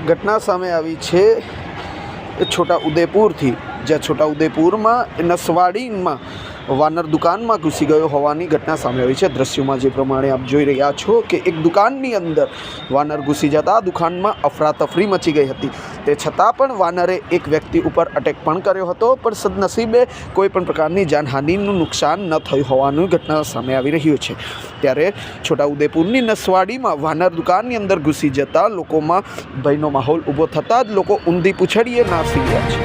ઘટના સામે આવી છે એ છોટા ઉદેપુરથી, જ્યાં છોટા ઉદેપુરમાં નસવાડીમાં વાનર દુકાનમાં ઘૂસી ગયો હોવાની ઘટના સામે આવી છે। દ્રશ્યોમાં જે પ્રમાણે આપ જોઈ રહ્યા છો કે એક દુકાનની અંદર વાનર ઘૂસી જતા દુકાનમાં અફરાતફરી મચી ગઈ હતી। તે છતાં પણ વાનરે એક વ્યક્તિ ઉપર અટેક પણ કર્યો હતો, પણ સદનસીબે કોઈ પણ પ્રકારની જાનહાનિનું નુકસાન ન થયું હોવાનું ઘટના સામે આવી રહ્યું છે। ત્યારે છોટાઉદેપુરની નસવાડીમાં વાનર દુકાનની અંદર ઘૂસી જતા લોકોમાં ભયનો માહોલ ઊભો થતાં જ લોકો ઊંધી પૂંછડીએ નાસી ગયા છે।